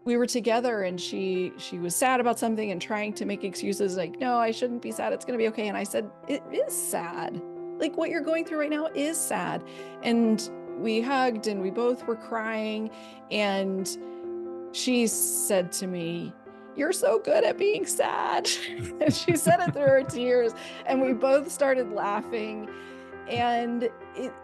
we were together and she was sad about something and trying to make excuses like, no, I shouldn't be sad. It's going to be okay. And I said, it is sad. Like what you're going through right now is sad. And we hugged and we both were crying. And she said to me, you're so good at being sad. And she said it through her tears. And we both started laughing. And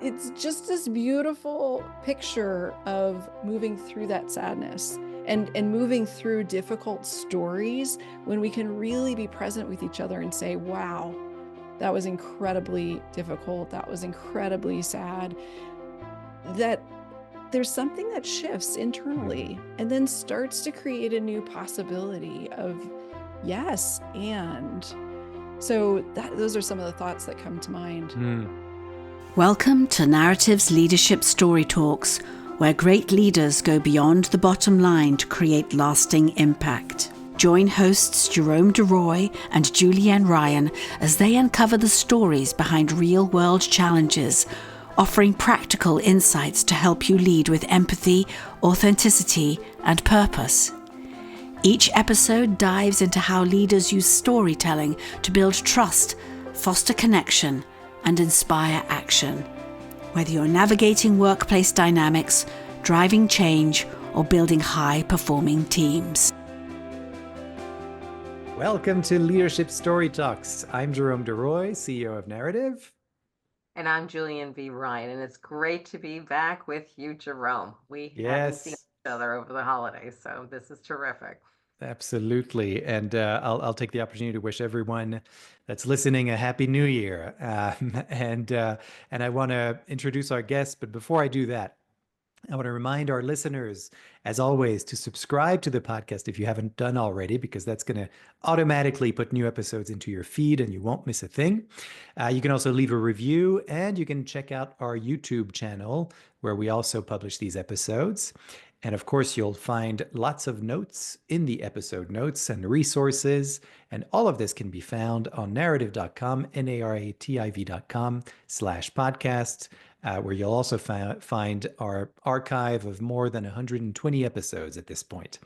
it's just this beautiful picture of moving through that sadness and moving through difficult stories when we can really be present with each other and say, wow, that was incredibly difficult. That was incredibly sad. That there's something that shifts internally and then starts to create a new possibility of yes. And so those are some of the thoughts that come to mind. Welcome to Narrative's Leadership Story Talks, where great leaders go beyond the bottom line to create lasting impact. Join hosts Jerome Deroy and Julienne Ryan as they uncover the stories behind real-world challenges, offering practical insights to help you lead with empathy, authenticity, and purpose. Each episode dives into how leaders use storytelling to build trust, foster connection, and inspire action. Whether you're navigating workplace dynamics, driving change, or building high-performing teams. Welcome to Leadership Story Talks. I'm Jerome Deroy, CEO of Narrative. And I'm Julienne V. Ryan, and it's great to be back with you, Jerome. We haven't seen each other over the holidays, so this is terrific. Absolutely. And I'll take the opportunity to wish everyone that's listening a happy new year. And I want to introduce our guests. But before I do that, I want to remind our listeners, as always, to subscribe to the podcast if you haven't done already, because that's going to automatically put new episodes into your feed and you won't miss a thing. You can also leave a review and you can check out our YouTube channel where we also publish these episodes. And of course, you'll find lots of notes in the episode notes and resources. And all of this can be found on narrative.com, narrativ.com/podcast, where you'll also find our archive of more than 120 episodes at this point.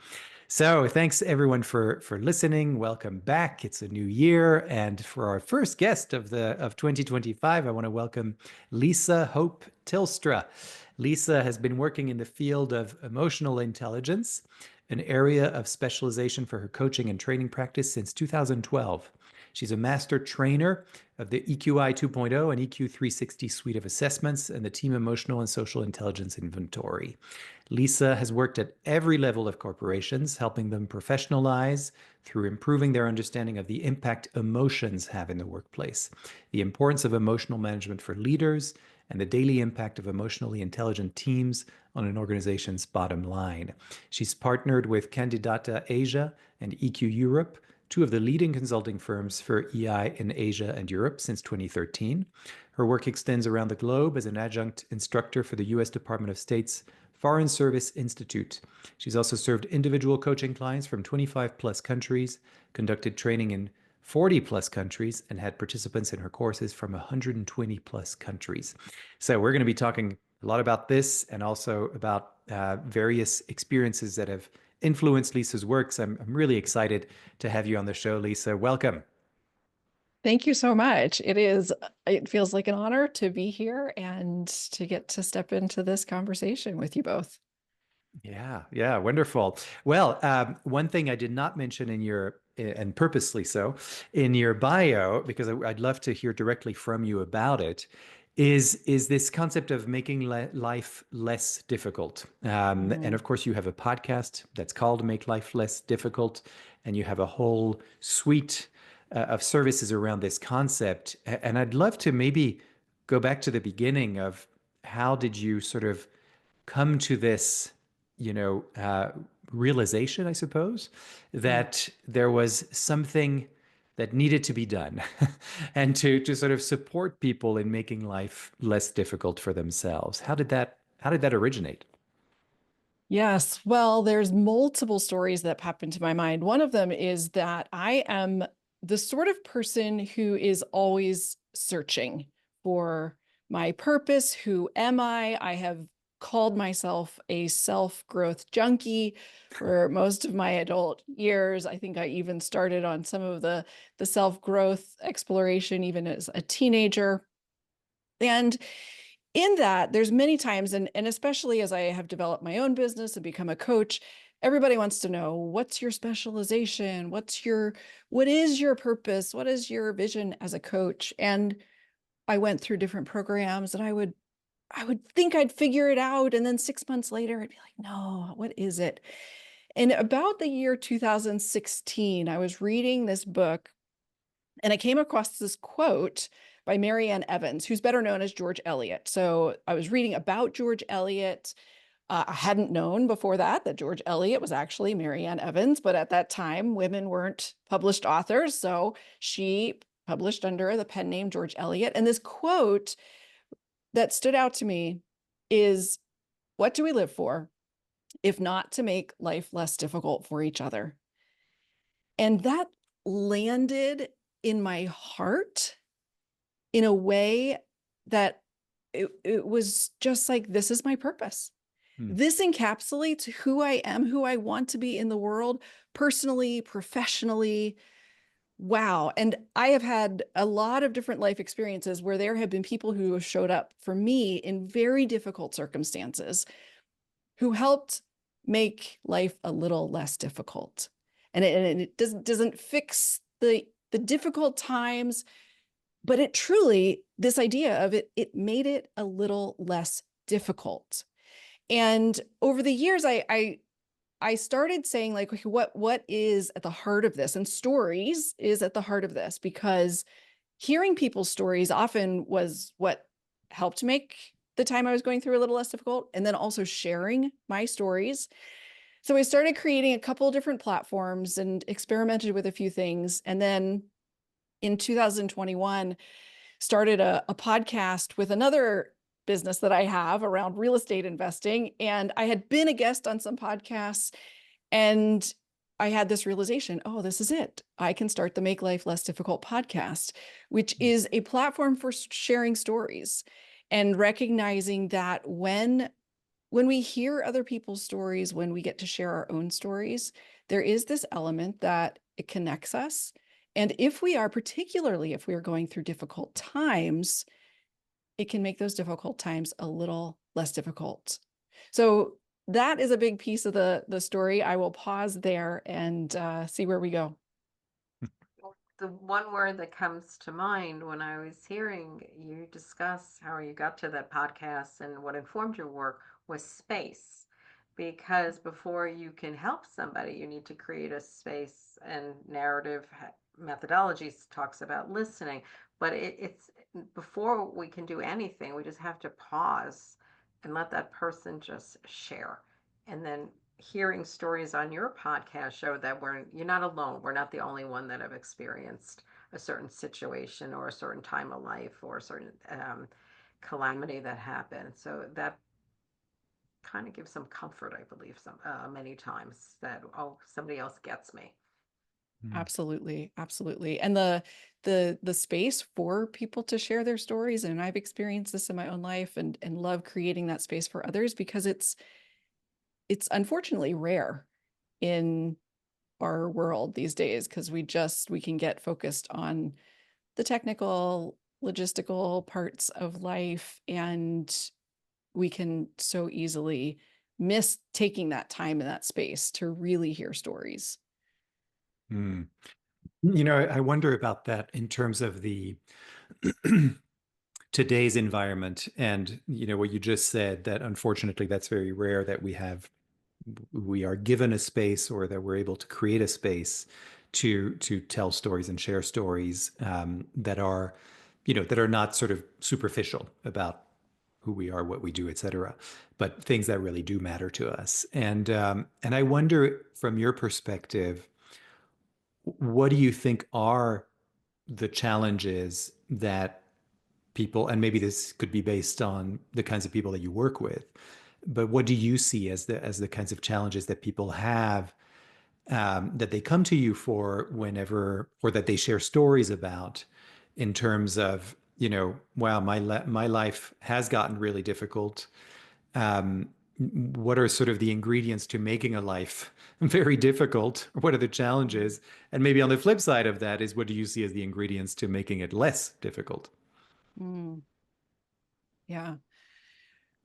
So thanks everyone for listening. Welcome back. It's a new year. And for our first guest of 2025, I want to welcome Lisa Hope Tilstra. Lisa has been working in the field of emotional intelligence, an area of specialization for her coaching and training practice since 2012. She's a master trainer of the EQI 2.0 and EQ 360 suite of assessments and the Team Emotional and Social Intelligence Inventory. Lisa has worked at every level of corporations, helping them professionalize through improving their understanding of the impact emotions have in the workplace, the importance of emotional management for leaders, and the daily impact of emotionally intelligent teams on an organization's bottom line. She's partnered with Candidata Asia and EQ Europe, two of the leading consulting firms for EI in Asia and Europe since 2013. Her work extends around the globe as an adjunct instructor for the U.S. Department of State's Foreign Service Institute. She's also served individual coaching clients from 25 plus countries, conducted training in 40 plus countries, and had participants in her courses from 120 plus countries. So we're going to be talking a lot about this and also about various experiences that have influenced Lisa's works. I'm really excited to have you on the show, Lisa. Welcome. Thank you so much. It feels like an honor to be here and to get to step into this conversation with you both. Yeah, wonderful. Well, one thing I did not mention in your, and purposely so, in your bio, because I'd love to hear directly from you about it, is this concept of making life less difficult. And of course, you have a podcast that's called Make Life Less Difficult, and you have a whole suite of services around this concept. And I'd love to maybe go back to the beginning of how did you sort of come to this realization, I suppose, that there was something that needed to be done and to sort of support people in making life less difficult for themselves. How did that originate? Yes, well, there's multiple stories that pop into my mind. One of them is that I am the sort of person who is always searching for my purpose. Who am I? I have called myself a self-growth junkie for most of my adult years. I think I even started on some of the self-growth exploration even as a teenager. And in that, there's many times, and especially as I have developed my own business and become a coach, everybody wants to know, what's your specialization? What is your purpose? What is your vision as a coach? And I went through different programs, and I would think I'd figure it out. And then 6 months later, I'd be like, no, what is it? And about the year 2016, I was reading this book, and I came across this quote by Marianne Evans, who's better known as George Eliot. So I was reading about George Eliot. I hadn't known before that George Eliot was actually Marianne Evans, but at that time, women weren't published authors. So she published under the pen name George Eliot. And this quote that stood out to me is, what do we live for if not to make life less difficult for each other? And that landed in my heart in a way that it was just like, this is my purpose. This encapsulates who I am, who I want to be in the world, personally, professionally. Wow. And I have had a lot of different life experiences where there have been people who have showed up for me in very difficult circumstances, who helped make life a little less difficult. And it doesn't fix the difficult times, but it truly, this idea of it made it a little less difficult. And over the years, I started saying, like, okay, what is at the heart of this? And stories is at the heart of this, because hearing people's stories often was what helped make the time I was going through a little less difficult, and then also sharing my stories. So I started creating a couple of different platforms and experimented with a few things. And then in 2021, started a podcast with another business that I have around real estate investing. And I had been a guest on some podcasts, and I had this realization, oh, this is it. I can start the Make Life Less Difficult podcast, which is a platform for sharing stories and recognizing that when we hear other people's stories, when we get to share our own stories, there is this element that it connects us. And particularly if we are going through difficult times, it can make those difficult times a little less difficult. So that is a big piece of the story. I will pause there and see where we go. The one word that comes to mind when I was hearing you discuss how you got to that podcast and what informed your work was space. Because before you can help somebody, you need to create a space, and narrative methodologies talks about listening. But it's before we can do anything, we just have to pause and let that person just share. And then hearing stories on your podcast show that you're not alone. We're not the only one that have experienced a certain situation or a certain time of life or a certain calamity that happened. So that kind of gives some comfort, I believe, many times, that, oh, somebody else gets me. Absolutely. Absolutely. And the space for people to share their stories. And I've experienced this in my own life, and love creating that space for others, because it's unfortunately rare in our world these days, because we can get focused on the technical, logistical parts of life, and we can so easily miss taking that time in that space to really hear stories. I wonder about that in terms of the today's environment, and what you just said, that unfortunately that's very rare, that we are given a space, or that we're able to create a space to tell stories and share stories that are not sort of superficial about who we are, what we do, et cetera, but things that really do matter to us. And I wonder, from your perspective, what do you think are the challenges that people, and maybe this could be based on the kinds of people that you work with, but what do you see as the kinds of challenges that people have, that they come to you for whenever, or that they share stories about, in terms of, wow, my life has gotten really difficult. um, what are sort of the ingredients to making a life very difficult? What are the challenges? And maybe on the flip side of that is, what do you see as the ingredients to making it less difficult? Mm, yeah.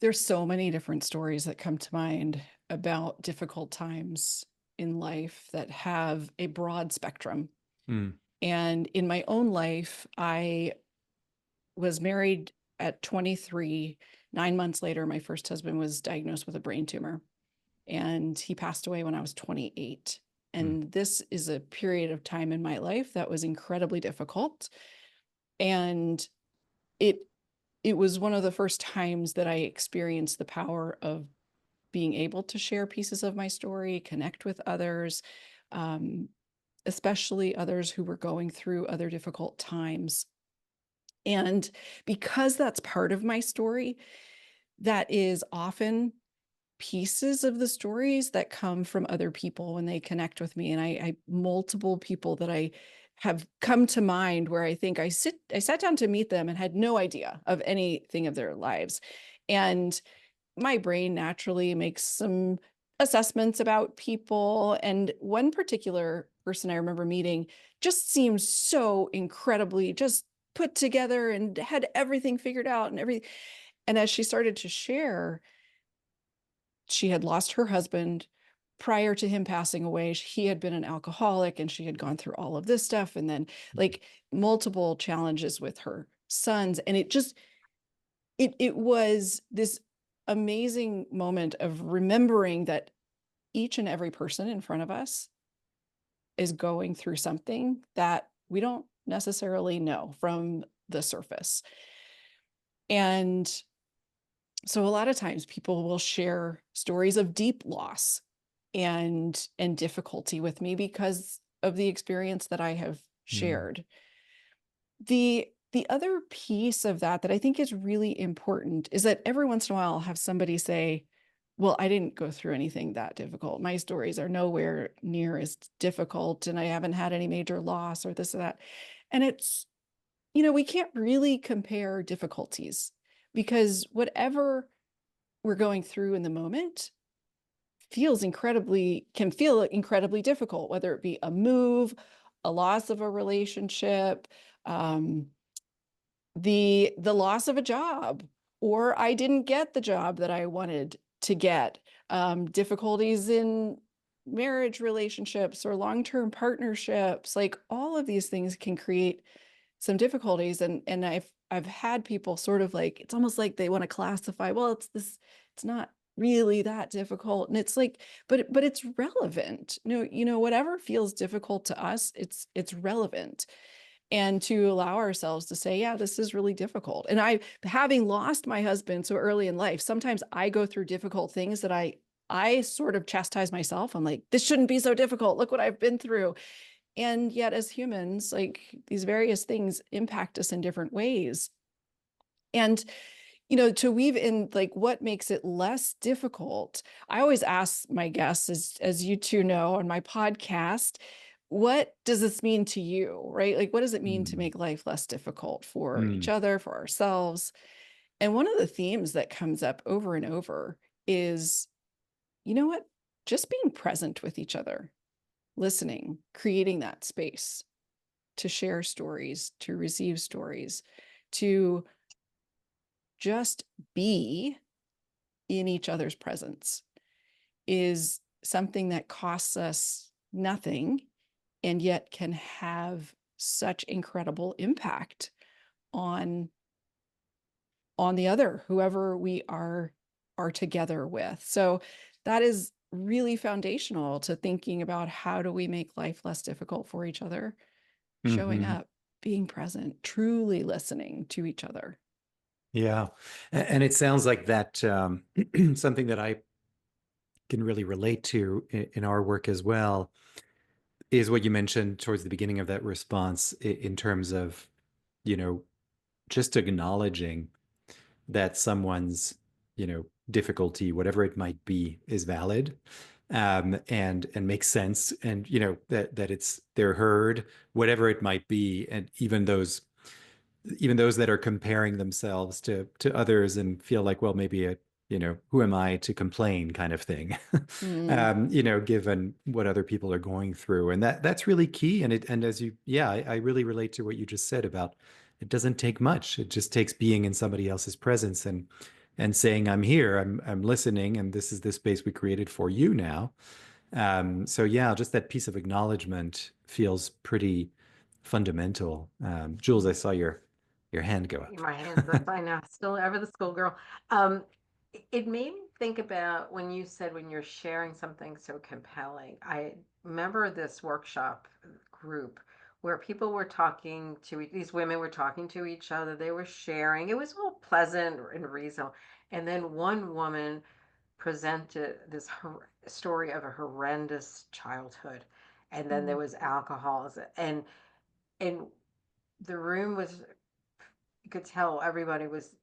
There's so many different stories that come to mind about difficult times in life that have a broad spectrum. Mm, And in my own life, I was married at 23. 9 months later, my first husband was diagnosed with a brain tumor, and he passed away when I was 28. mm, And this is a period of time in my life that was incredibly difficult. And it it was one of the first times that I experienced the power of being able to share pieces of my story, connect with others, um, especially others who were going through other difficult times. And because that's part of my story, that is often pieces of the stories that come from other people when they connect with me. And I multiple people that I have come to mind where I think I sat down to meet them and had no idea of anything of their lives. And my brain naturally makes some assessments about people. And one particular person I remember meeting just seemed so incredibly just put together and had everything figured out and everything. And as she started to share, she had lost her husband prior to him passing away. He had been an alcoholic and she had gone through all of this stuff, and then like multiple challenges with her sons. And it was this amazing moment of remembering that each and every person in front of us is going through something that we don't necessarily know from the surface. And so a lot of times people will share stories of deep loss and difficulty with me because of the experience that I have mm, shared. The other piece of that I think is really important is that every once in a while I'll have somebody say, well, I didn't go through anything that difficult. My stories are nowhere near as difficult, and I haven't had any major loss or this or that. And it's, we can't really compare difficulties, because whatever we're going through in the moment can feel incredibly difficult, whether it be a move, a loss of a relationship, um, the loss of a job, or I didn't get the job that I wanted to get, difficulties in marriage relationships or long-term partnerships. Like all of these things can create some difficulties. And I've had people sort of like, it's almost like they want to classify, well, it's not really that difficult. And it's like, but it's relevant. Whatever feels difficult to us, it's relevant. And to allow ourselves to say, yeah, this is really difficult. And having lost my husband so early in life, sometimes I go through difficult things that I sort of chastise myself. I'm like, this shouldn't be so difficult. Look what I've been through. And yet as humans, like these various things impact us in different ways. And, to weave in like what makes it less difficult, I always ask my guests, as you two know on my podcast, what does this mean to you, right? Like, what does it mean to mm, make life less difficult for each mm, other, for ourselves? And one of the themes that comes up over and over is, you know what? Just being present with each other, listening, creating that space to share stories, to receive stories, to just be in each other's presence is something that costs us nothing and yet can have such incredible impact on the other, whoever we are together with. So that is really foundational to thinking about how do we make life less difficult for each other. Showing mhm. up, being present, truly listening to each other. Yeah. And it sounds like that something that I can really relate to in our work as well is what you mentioned towards the beginning of that response in terms of, you know, just acknowledging that someone's, difficulty, whatever it might be, is valid, and makes sense, and that it's they're heard, whatever it might be, and even those that are comparing themselves to others and feel like, well, maybe who am I to complain kind of thing, given what other people are going through. And that's really key. And I really relate to what you just said about it doesn't take much. It just takes being in somebody else's presence and saying, I'm here, I'm listening, and this is the space we created for you now. So yeah, just that piece of acknowledgement feels pretty fundamental. Jules, I saw your hand go up. My hands up. I know, still ever the schoolgirl. It made me think about when you said when you're sharing something so compelling. I remember this workshop group where people were talking to these women were talking to each other. They were sharing. It was all pleasant and reasonable. And then one woman presented this story of a horrendous childhood, and then there was alcoholism, and the room was, you could tell everybody was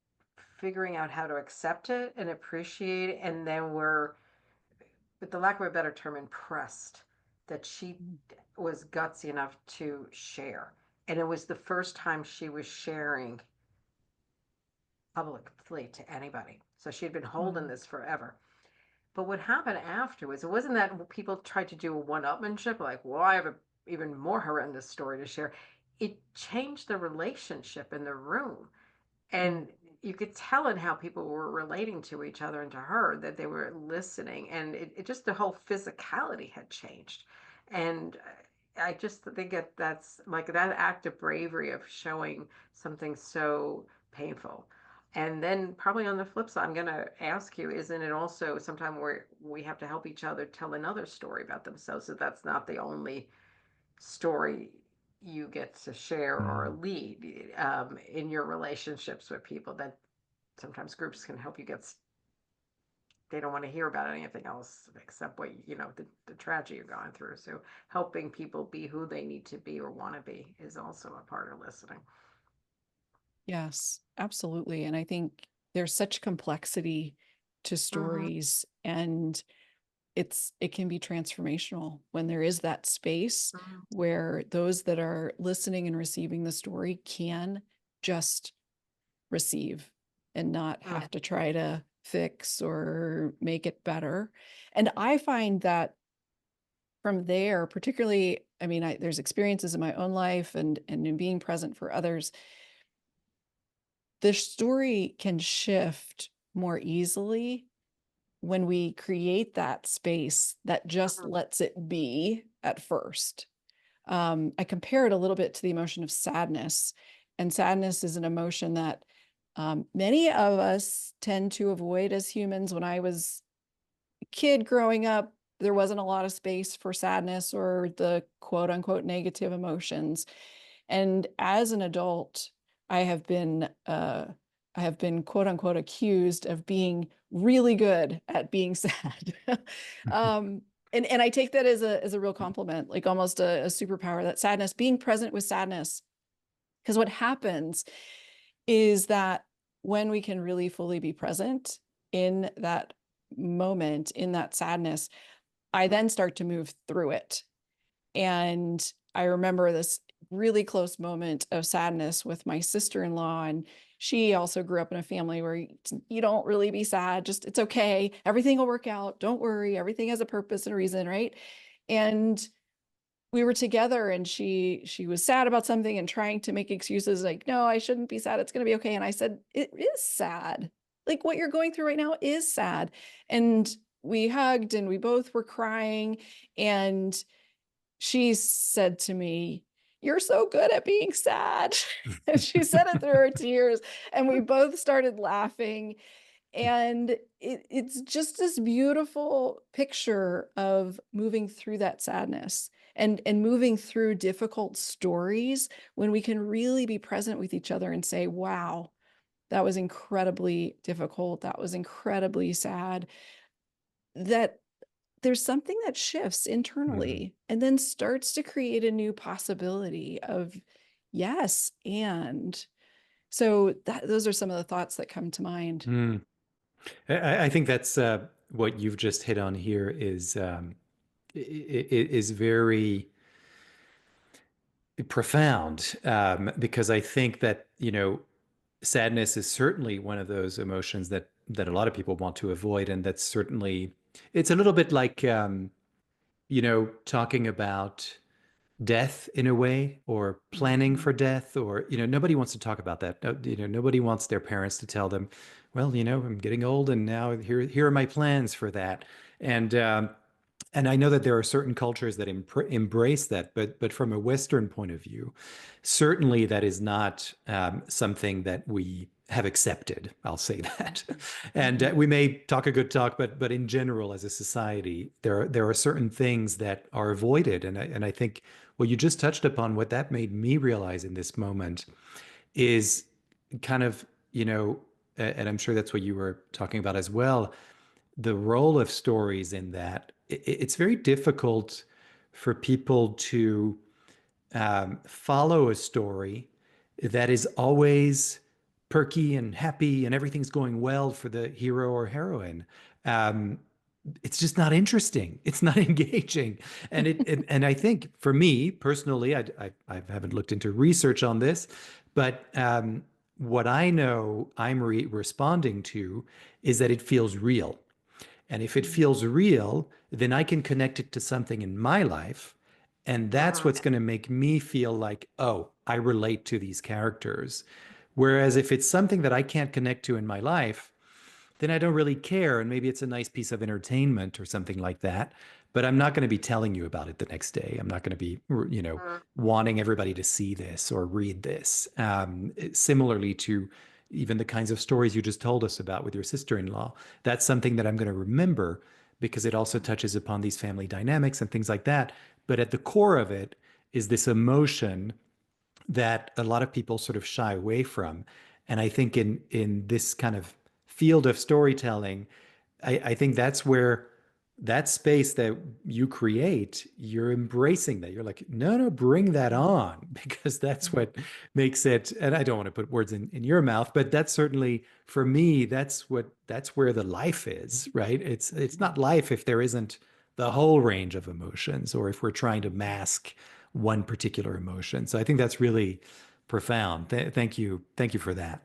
figuring out how to accept it and appreciate it, and then were, with the lack of a better term, impressed that she was gutsy enough to share. And it was the first time she was sharing publicly to anybody. So she had been holding this forever. But what happened afterwards, it wasn't that people tried to do a one-upmanship, like, well, I have a even more horrendous story to share. It changed the relationship in the room. And you could tell in how people were relating to each other and to her that they were listening. And it just, the whole physicality had changed. And I just think that's like that act of bravery of showing something so painful. And then probably on the flip side, I'm going to ask you, isn't it also sometime where we have to help each other tell another story about themselves, so that's not the only story you get to share or lead in your relationships with people, that sometimes groups can help you they don't want to hear about anything else except what, the tragedy you're going through. So helping people be who they need to be or want to be is also a part of listening. Yes, absolutely. And I think there's such complexity to stories, and it can be transformational when there is that space where those that are listening and receiving the story can just receive and not have to try to fix or make it better. And I find that from there, particularly, I mean, there's experiences in my own life and in being present for others, the story can shift more easily when we create that space that just lets it be at first. I compare it a little bit to the emotion of sadness. And sadness is an emotion that many of us tend to avoid as humans. When I was a kid growing up, there wasn't a lot of space for sadness or the quote unquote negative emotions. And as an adult, I have been quote unquote accused of being really good at being sad. And I take that as a real compliment, like almost a superpower, that sadness, being present with sadness. Because what happens is that when we can really fully be present in that moment, in that sadness, I then start to move through it. And I remember this really close moment of sadness with my sister-in-law, and she also grew up in a family where you don't really be sad, just it's okay, everything will work out, don't worry, everything has a purpose and a reason, right? And we were together, and she was sad about something and trying to make excuses like, no, I shouldn't be sad, it's going to be okay. And I said, it is sad, like what you're going through right now is sad. And we hugged and we both were crying, and she said to me, you're so good at being sad. And she said it through her tears, and we both started laughing. And it's just this beautiful picture of moving through that sadness and moving through difficult stories when we can really be present with each other and say, wow, that was incredibly difficult, that was incredibly sad. That there's something that shifts internally and then starts to create a new possibility of yes. And so those are some of the thoughts that come to mind. I think that's what you've just hit on here is very profound, because I think that, sadness is certainly one of those emotions that that a lot of people want to avoid, and that's certainly it's a little bit like talking about death in a way, or planning Mhm. for death, or nobody wants to talk about that. Nobody wants their parents to tell them, well, I'm getting old, and now here are my plans for that. And um, and I know that there are certain cultures that embrace that, but from a Western point of view, certainly that is not something that we have accepted. I'll say that. And Mhm. we may talk a good talk, but in general, as a society, there are certain things that are avoided. And I think what you just touched upon, what that made me realize in this moment is kind of, and I'm sure that's what you were talking about as well, the role of stories in that. It's very difficult for people to follow a story that is always perky and happy and everything's going well for the hero or heroine. Um, it's just not interesting. It's not engaging. And I think for me personally, I haven't looked into research on this, but what I know I'm responding to is that it feels real. And if it feels real, then I can connect it to something in my life. And that's Mhm. what's going to make me feel like, oh, I relate to these characters. Whereas if it's something that I can't connect to in my life, then I don't really care. And maybe it's a nice piece of entertainment or something like that. But I'm not going to be telling you about it the next day. I'm not going to be, Mhm. wanting everybody to see this or read this. Similarly to even the kinds of stories you just told us about with your sister-in-law, that's something that I'm going to remember because it also touches upon these family dynamics and things like that. But at the core of it is this emotion that a lot of people sort of shy away from. And I think in this kind of field of storytelling, I think that's where that space that you create, you're embracing that. You're like, no, no, bring that on, because that's what makes it. And I don't want to put words in your mouth, but that's certainly for me, that's where the life is, right? It's not life if there isn't the whole range of emotions, or if we're trying to mask one particular emotion. So I think that's really profound. Thank you. Thank you for that.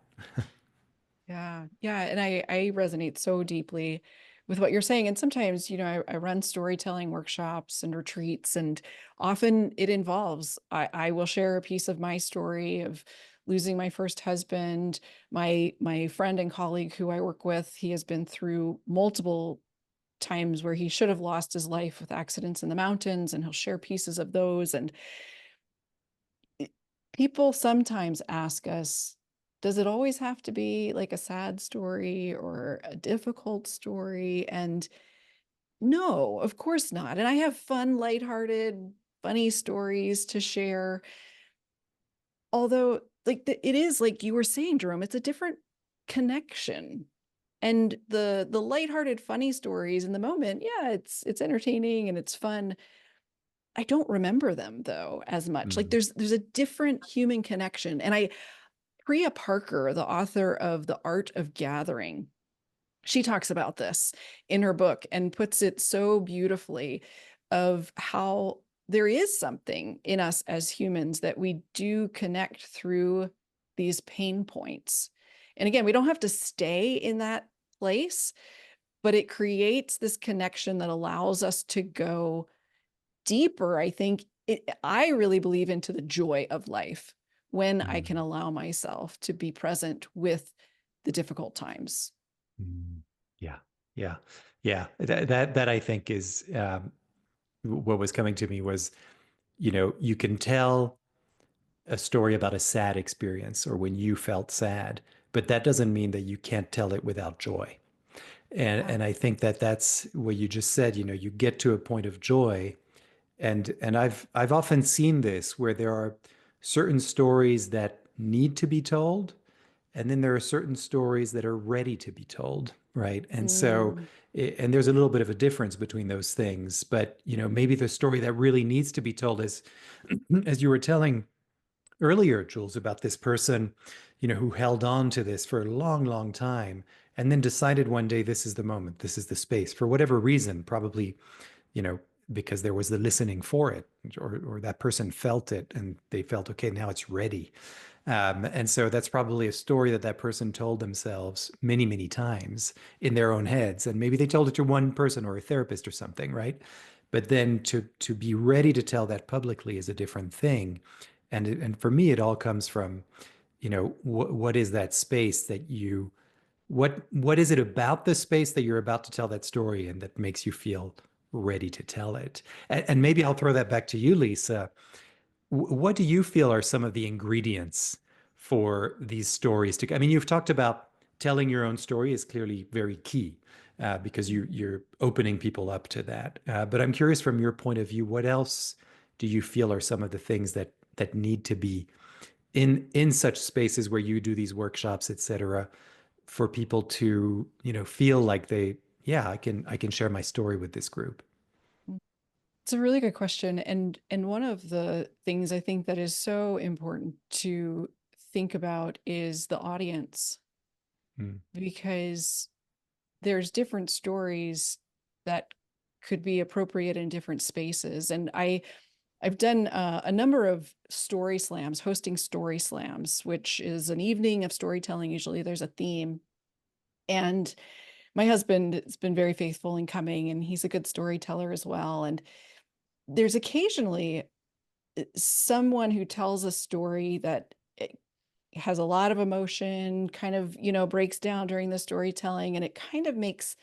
Yeah, yeah, and I resonate so deeply with what you're saying. And sometimes, I run storytelling workshops and retreats, and often it involves I will share a piece of my story of losing my first husband. My friend and colleague who I work with, he has been through multiple times where he should have lost his life with accidents in the mountains, and he'll share pieces of those. And people sometimes ask us, does it always have to be like a sad story or a difficult story? And no, of course not. And I have fun, lighthearted, funny stories to share. Although, like it is like you were saying, Jerome, it's a different connection. And the lighthearted, funny stories in the moment, yeah, it's entertaining and it's fun. I don't remember them though as much. Like Mm. there's a different human connection. And Priya Parker, the author of The Art of Gathering, she talks about this in her book and puts it so beautifully of how there is something in us as humans that we do connect through these pain points. And again, we don't have to stay in that place, but it creates this connection that allows us to go deeper. I really believe into the joy of life when I can Mm. allow myself to be present with the difficult times. Mm. Yeah, yeah, yeah. That I think is what was coming to me was, you can tell a story about a sad experience or when you felt sad, but that doesn't mean that you can't tell it without joy. And I think that that's what you just said. You get to a point of joy, and I've often seen this where there are certain stories that need to be told, and then there are certain stories that are ready to be told, right? And so, Mm, and there's a little bit of a difference between those things. But maybe the story that really needs to be told is, as you were telling earlier, Jules, about this person, who held on to this for a long, long time, and then decided one day, this is the moment, this is the space, for whatever reason, probably, you know, because there was the listening for it, or that person felt it and they felt, okay, now it's ready. And so that's probably a story that that person told themselves many, many times in their own heads. And maybe they told it to one person or a therapist or something, right? But then to be ready to tell that publicly is a different thing. And for me, it all comes from, what is that space that what is it about the space that you're about to tell that story and that makes you feel ready to tell it? And maybe I'll throw that back to you, Lisa. What do you feel are some of the ingredients for these stories to? I mean, you've talked about telling your own story is clearly very key, because you're opening people up to that. But I'm curious, from your point of view, what else do you feel are some of the things that need to be in such spaces where you do these workshops, et cetera, for people to, feel like yeah, I can share my story with this group. It's a really good question. And one of the things I think that is so important to think about is the audience, because there's different stories that could be appropriate in different spaces. And I've done a number of story slams, hosting story slams, which is an evening of storytelling. Usually there's a theme. And my husband has been very faithful in coming, and he's a good storyteller as well. And there's occasionally someone who tells a story that has a lot of emotion, kind of, breaks down during the storytelling, and it kind of makes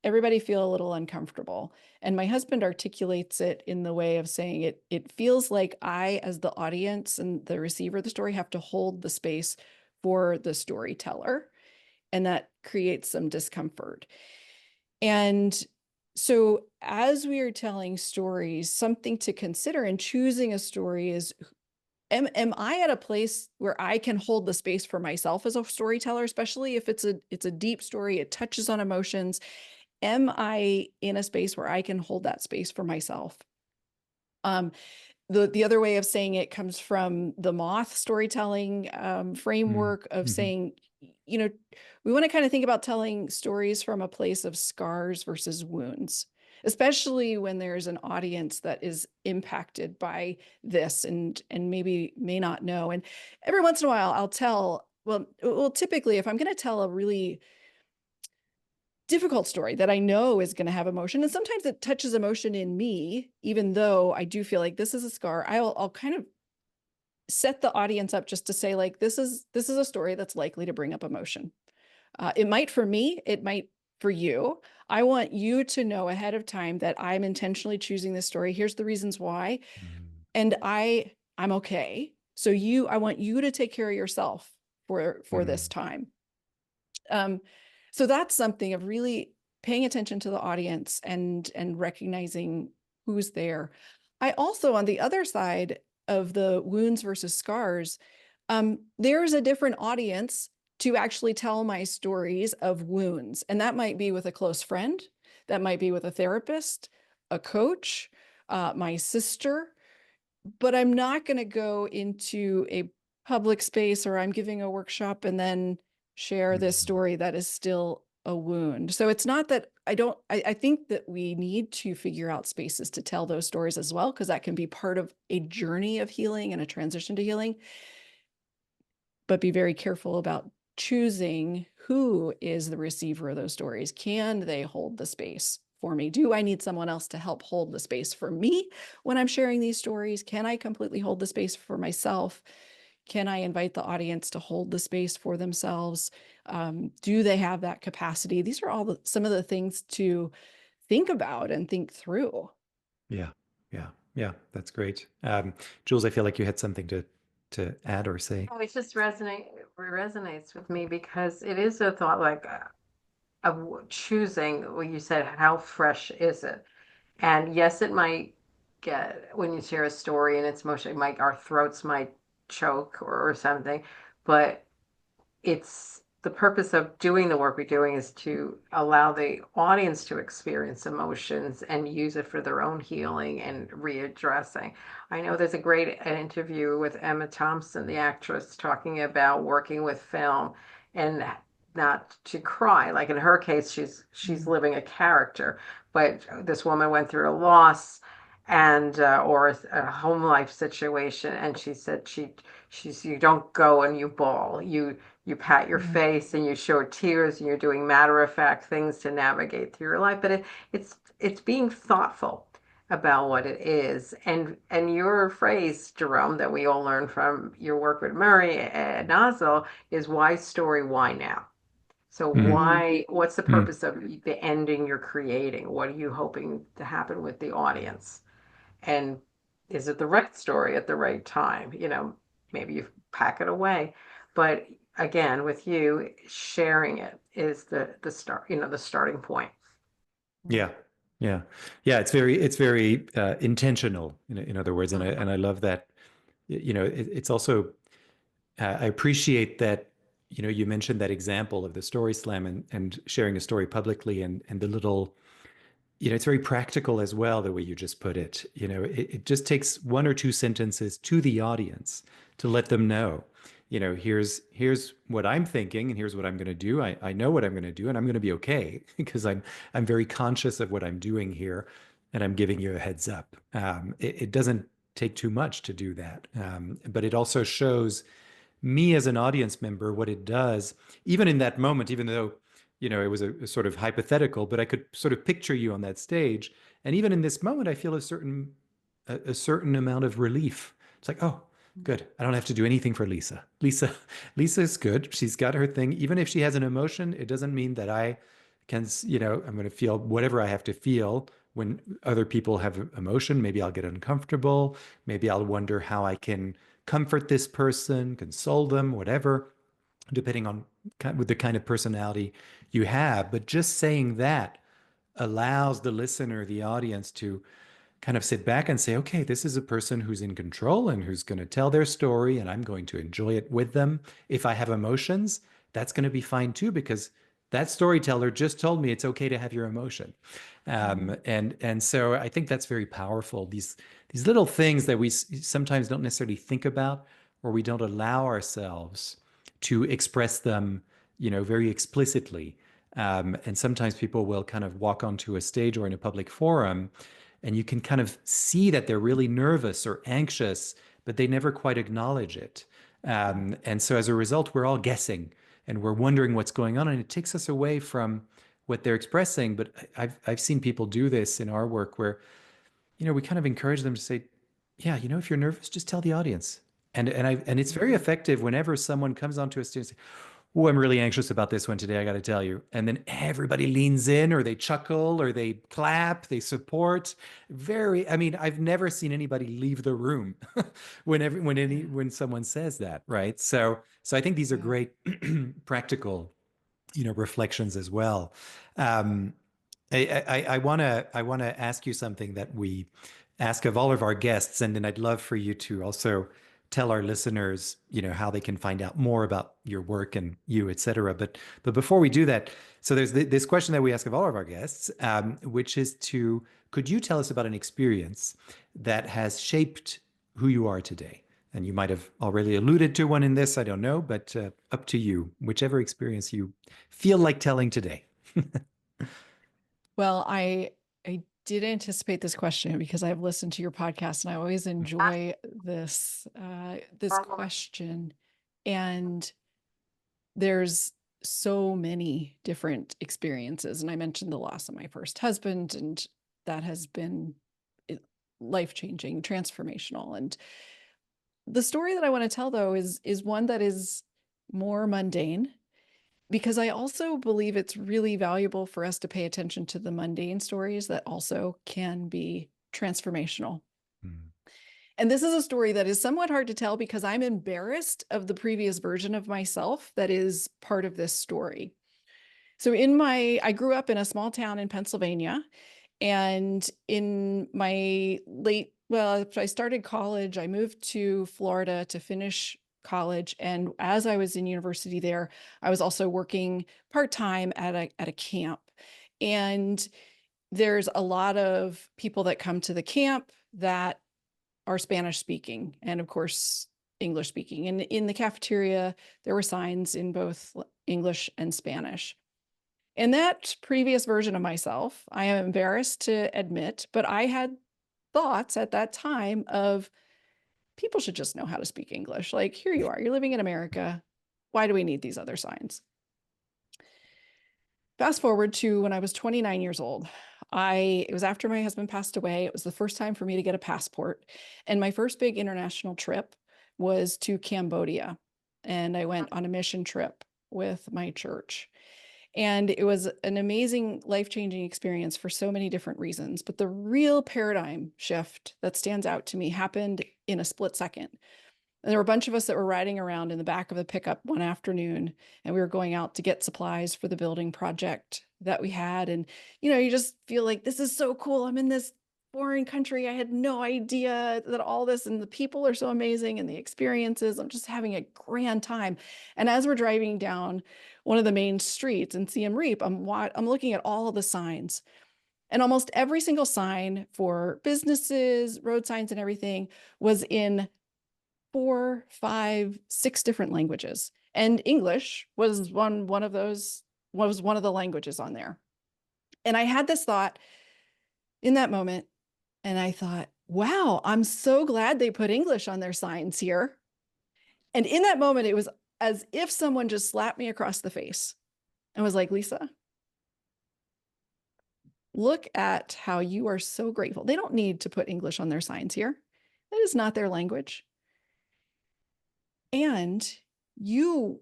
everybody feel a little uncomfortable. And my husband articulates it in the way of saying it feels like I, as the audience and the receiver of the story, have to hold the space for the storyteller, and that creates some discomfort. And so as we are telling stories, something to consider in choosing a story is, am I at a place where I can hold the space for myself as a storyteller, especially if it's a deep story, it touches on emotions. Am I in a space where I can hold that space for myself? The other way of saying it comes from the Moth storytelling framework of saying, we want to kind of think about telling stories from a place of scars versus wounds, especially when there's an audience that is impacted by this and maybe may not know. And every once in a while I'll tell, well, typically if I'm going to tell a really difficult story that I know is going to have emotion, and sometimes it touches emotion in me, even though I do feel like this is a scar, I'll kind of set the audience up just to say, like, this is a story that's likely to bring up emotion. It might for me, it might for you. I want you to know ahead of time that I'm intentionally choosing this story. Here's the reasons why. And I'm okay. So I want you to take care of yourself for this time. So that's something of really paying attention to the audience and recognizing who's there. I also, on the other side of the wounds versus scars, there's a different audience to actually tell my stories of wounds. And that might be with a close friend, that might be with a therapist, a coach, my sister, but I'm not going to go into a public space, or I'm giving a workshop and then share this story that is still a wound. So it's not that I think that we need to figure out spaces to tell those stories as well, because that can be part of a journey of healing and a transition to healing. But be very careful about choosing who is the receiver of those stories. Can they hold the space for me? Do I need someone else to help hold the space for me when I'm sharing these stories? Can I completely hold the space for myself? Can I invite the audience to hold the space for themselves? Do they have that capacity? These are all some of the things to think about and think through. Yeah. That's great. Jules, I feel like you had something to add or say. Oh, it just resonates with me because it is a thought, like, of choosing. When you said, how fresh is it? And yes, it might get, when you share a story and it's emotional, our throats might choke or something, but it's the purpose of doing the work we're doing is to allow the audience to experience emotions and use it for their own healing and readdressing. I know there's a great interview with Emma Thompson, the actress, talking about working with film and not to cry. Like in her case, she's living a character, but this woman went through a loss and or a home life situation, and she said she's you don't go and you bawl. You pat your face and you show tears and you're doing matter of fact things to navigate through your life. But it's being thoughtful about what it is. And your phrase, Jerome, that we all learned from your work with Murray and Nozzle is why story, why now? So what's the Mm. purpose of the ending you're creating? What are you hoping to happen with the audience? And is it the right story at the right time? Maybe you pack it away. But again, with you, sharing it is the start, the starting point. Yeah. Yeah. Yeah. It's very intentional in other words. And I love that, it's also, I appreciate that, you mentioned that example of the story slam and sharing a story publicly and the little, it's very practical as well, the way you just put it. It just takes one or two sentences to the audience to let them know, here's what I'm thinking and here's what I'm going to do. I know what I'm going to do and I'm going to be okay because I'm very conscious of what I'm doing here and I'm giving you a heads up. It doesn't take too much to do that, but it also shows me as an audience member what it does, even in that moment, even though it was a sort of hypothetical, but I could sort of picture you on that stage. And even in this moment, I feel a certain amount of relief. It's like, oh, good. I don't have to do anything for Lisa. Lisa's good. She's got her thing. Even if she has an emotion, it doesn't mean that I can, I'm going to feel whatever I have to feel when other people have emotion. Maybe I'll get uncomfortable. Maybe I'll wonder how I can comfort this person, console them, whatever, depending on with the kind of personality you have. But just saying that allows the listener, the audience, to kind of sit back and say, okay, this is a person who's in control and who's going to tell their story, and I'm going to enjoy it with them. If I have emotions, that's going to be fine too, because that storyteller just told me it's okay to have your emotion. And so I think that's very powerful. These little things that we sometimes don't necessarily think about, or we don't allow ourselves to express them, very explicitly. And sometimes people will kind of walk onto a stage or in a public forum, and you can kind of see that they're really nervous or anxious, but they never quite acknowledge it. And so as a result, we're all guessing and we're wondering what's going on, and it takes us away from what they're expressing. But I've seen people do this in our work where, we kind of encourage them to say, yeah, if you're nervous, just tell the audience. And it's very effective whenever someone comes onto a stage and says, oh, I'm really anxious about this one today, I got to tell you. And then everybody leans in, or they chuckle, or they clap, they support. I've never seen anybody leave the room when someone says that, right? So I think these are great practical, reflections as well. Um, I want to ask you something that we ask of all of our guests, and then I'd love for you to also tell our listeners, how they can find out more about your work and you, et cetera. But before we do that, so there's this question that we ask of all of our guests, which is could you tell us about an experience that has shaped who you are today? And you might have already alluded to one in this, I don't know, but up to you, whichever experience you feel like telling today. Well, I did anticipate this question because I've listened to your podcast and I always enjoy this question. And there's so many different experiences. And I mentioned the loss of my first husband, and that has been life-changing, transformational. And the story that I want to tell, though, is one that is more mundane, because I also believe it's really valuable for us to pay attention to the mundane stories that also can be transformational. And this is a story that is somewhat hard to tell because I'm embarrassed of the previous version of myself that is part of this story. So I grew up in a small town in Pennsylvania, and in my after I started college, I moved to Florida to finish college. And as I was in university there, I was also working part-time at a camp. And there's a lot of people that come to the camp that are Spanish speaking, and of course, English speaking. And in the cafeteria, there were signs in both English and Spanish. And that previous version of myself, I am embarrassed to admit, but I had thoughts at that time of people should just know how to speak English. Like, here you are, you're living in America. Why do we need these other signs? Fast forward to when I was 29 years old. It was after my husband passed away. It was the first time for me to get a passport. And my first big international trip was to Cambodia. And I went on a mission trip with my church. And it was an amazing, life-changing experience for so many different reasons. But the real paradigm shift that stands out to me happened in a split second. And there were a bunch of us that were riding around in the back of a pickup one afternoon, and we were going out to get supplies for the building project that we had. And, you just feel like, this is so cool. I'm in this foreign country. I had no idea that all this, and the people are so amazing, and the experiences. I'm just having a grand time. And as we're driving down one of the main streets in Siem Reap, I'm looking at all of the signs. And almost every single sign for businesses, road signs, and everything was in 4, 5, 6 different languages. And English was one of those, was one of the languages on there. And I had this thought in that moment, and I thought, wow, I'm so glad they put English on their signs here. And in that moment, it was as if someone just slapped me across the face and was like, Lisa, look at how you are so grateful. They don't need to put English on their signs here. That is not their language. And you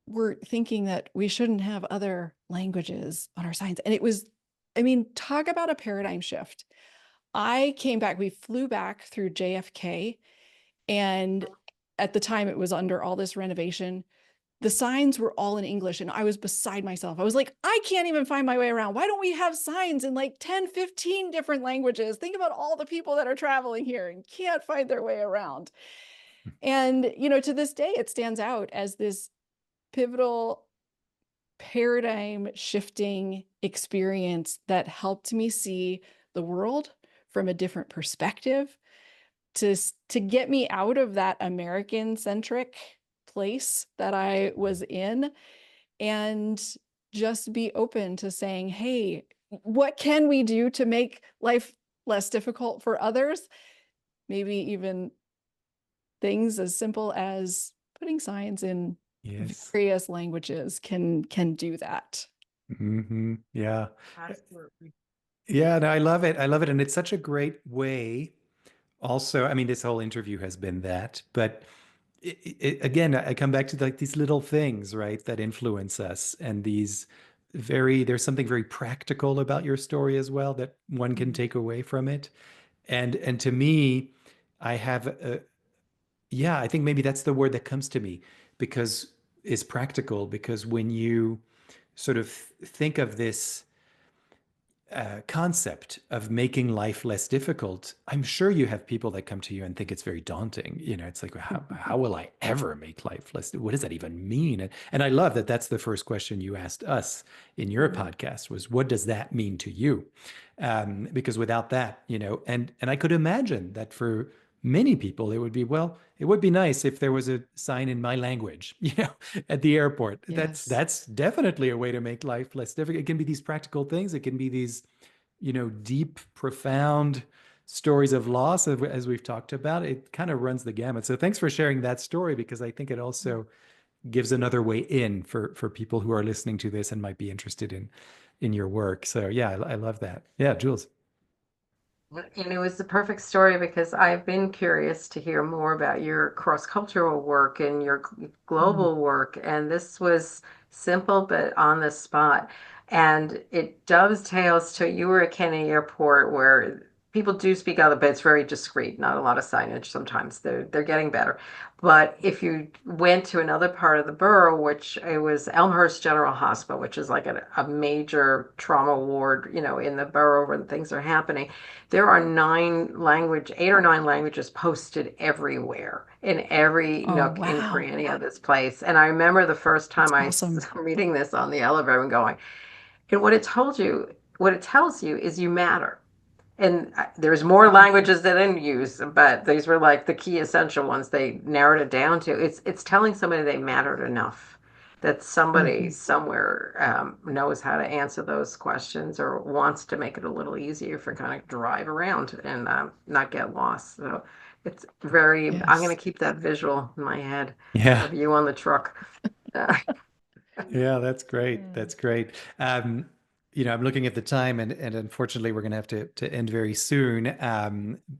were thinking that we shouldn't have other languages on our signs. And it was, talk about a paradigm shift. I came back, we flew back through JFK, and at the time it was under all this renovation. The signs were all in English, and I was beside myself. I was like, I can't even find my way around. Why don't we have signs in like 10, 15 different languages? Think about all the people that are traveling here and can't find their way around. And, to this day, it stands out as this pivotal paradigm shifting experience that helped me see the world from a different perspective, to get me out of that American centric place that I was in, and just be open to saying, hey, what can we do to make life less difficult for others? Maybe even things as simple as putting signs in various languages can do that. Mm-hmm. Yeah. Absolutely. Yeah, no, I love it. I love it. And it's such a great way. Also, this whole interview has been that, but again, I come back to like these little things, right, that influence us, and there's something very practical about your story as well that one can take away from it. And to me, I have I think maybe that's the word that comes to me, because is practical, because when you sort of think of this concept of making life less difficult, I'm sure you have people that come to you and think it's very daunting. It's like, how will I ever make life less? What does that even mean? And I love that that's the first question you asked us in your podcast was, what does that mean to you? Because without that, and I could imagine that for many people, it would be, well, it would be nice if there was a sign in my language, at the airport. Yes. That's definitely a way to make life less difficult. It can be these practical things. It can be these, deep, profound stories of loss, as we've talked about. It kind of runs the gamut. So thanks for sharing that story, because I think it also gives another way in for people who are listening to this and might be interested in your work. So yeah, I love that. Yeah, Jules. And it was the perfect story because I've been curious to hear more about your cross-cultural work and your global work. And this was simple but on the spot. And it dovetails to you were at Kennedy Airport where people do speak other, but it's very discreet, not a lot of signage sometimes. They're getting better. But if you went to another part of the borough, which it was Elmhurst General Hospital, which is like a major trauma ward, in the borough where things are happening, there are 8 or 9 languages posted everywhere in every nook and cranny of this place. And I remember the first time That's awesome. reading this on the elevator and going, and what it tells you is you matter. And there's more languages that I didn't use, but these were like the key essential ones. They narrowed it down to it's telling somebody they mattered enough that somebody somewhere knows how to answer those questions or wants to make it a little easier for kind of drive around and not get lost. So it's very, I'm going to keep that visual in my head Yeah. of you on the truck. Yeah, that's great. That's great. I'm looking at the time, and unfortunately, we're going to have to end very soon.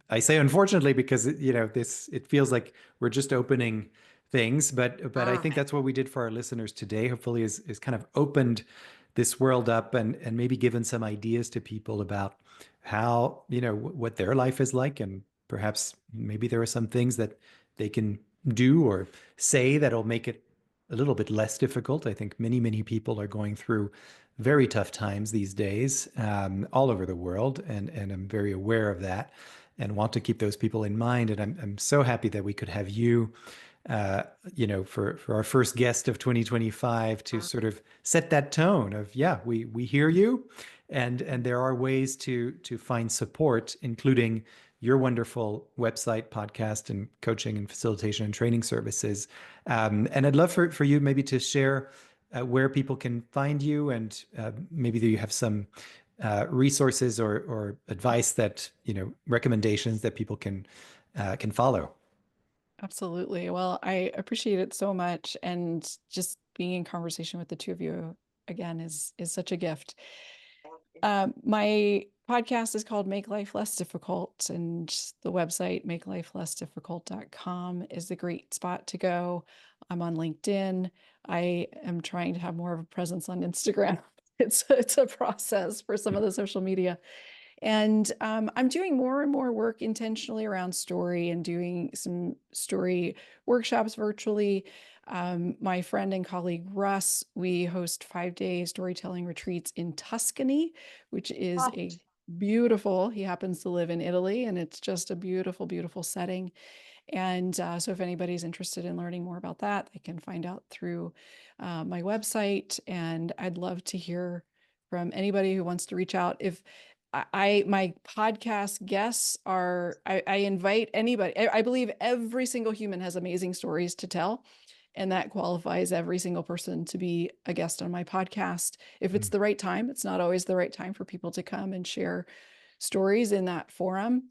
I say unfortunately because it feels like we're just opening things, but I think that's what we did for our listeners today. Hopefully, is kind of opened this world up and maybe given some ideas to people about how what their life is like, and perhaps maybe there are some things that they can do or say that'll make it a little bit less difficult. I think many people are going through very tough times these days, all over the world, and I'm very aware of that and want to keep those people in mind. And I'm so happy that we could have you, for our first guest of 2025 to sort of set that tone of, yeah, we hear you, and there are ways to find support, including your wonderful website, podcast, and coaching and facilitation and training services. And I'd love for you maybe to share where people can find you, and maybe you have some resources or advice that, recommendations that people can follow. Absolutely. Well, I appreciate it so much. And just being in conversation with the two of you again is such a gift. My podcast is called Make Life Less Difficult, and the website makelifelessdifficult.com is a great spot to go. I'm on LinkedIn. I am trying to have more of a presence on Instagram. It's a process for some of the social media. And I'm doing more and more work intentionally around story and doing some story workshops virtually. My friend and colleague Russ, we host 5-day storytelling retreats in Tuscany, which is a beautiful, he happens to live in Italy, and it's just a beautiful, beautiful setting. And so if anybody's interested in learning more about that, they can find out through my website. And I'd love to hear from anybody who wants to reach out. If my podcast guests are, I invite anybody. I believe every single human has amazing stories to tell, and that qualifies every single person to be a guest on my podcast. If it's the right time, it's not always the right time for people to come and share stories in that forum.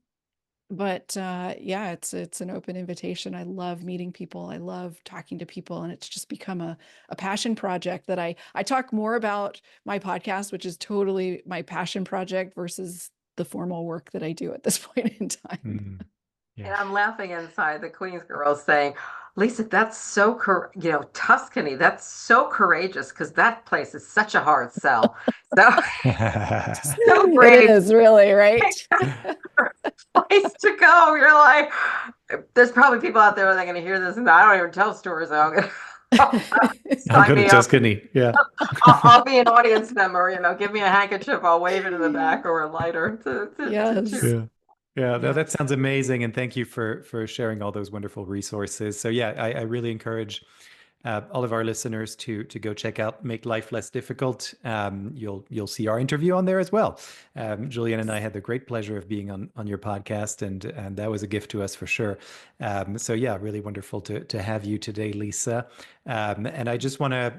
But yeah, it's an open invitation. I love meeting people. I love talking to people, and it's just become a passion project that I talk more about my podcast, which is totally my passion project versus the formal work that I do at this point in time. Yeah. And I'm laughing inside, the Queen's girl saying, Lisa, that's so, Tuscany, that's so courageous, because that place is such a hard sell. So, so It brave. is really, right? Place to go. You're like, there's probably people out there that are going to hear this, and I don't even tell stories. So I'll go to Tuscany. Yeah. I'll be an audience member. Give me a handkerchief. I'll wave it in the back, or a lighter. Yes. Yeah, no, that sounds amazing, and thank you for sharing all those wonderful resources. So yeah, I really encourage all of our listeners to go check out Make Life Less Difficult. You'll see our interview on there as well. Julienne and I had the great pleasure of being on your podcast, and that was a gift to us for sure. So yeah, really wonderful to have you today, Lisa. And I just want to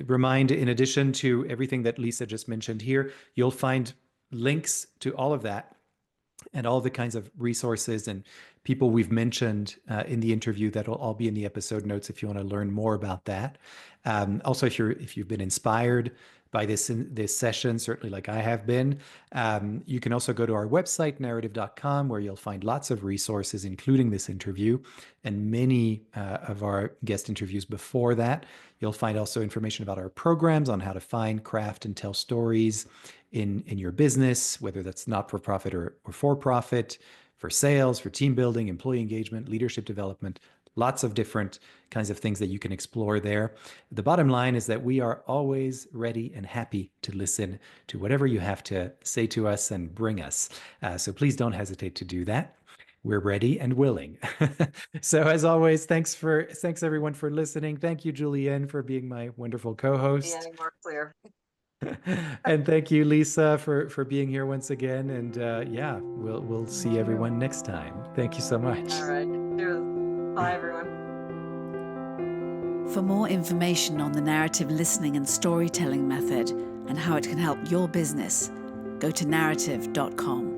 remind, in addition to everything that Lisa just mentioned here, you'll find links to all of that and all the kinds of resources and people we've mentioned in the interview. That'll all be in the episode notes if you want to learn more about that. Also, if you've been inspired by this session, certainly like I have been, you can also go to our website, narrative.com, where you'll find lots of resources, including this interview and many of our guest interviews before that. You'll find also information about our programs on how to find, craft, and tell stories in your business, whether that's not-for-profit or for-profit, for sales, for team building, employee engagement, leadership development, lots of different kinds of things that you can explore there. The bottom line is that we are always ready and happy to listen to whatever you have to say to us and bring us. So please don't hesitate to do that. We're ready and willing. So as always, thanks everyone for listening. Thank you, Julienne, for being my wonderful co-host. Any more clear. And thank you, Lisa, for being here once again. And yeah, we'll see everyone next time. Thank you so much. All right. Cheers. Bye, everyone. For more information on the narrative listening and storytelling method and how it can help your business, go to narrative.com.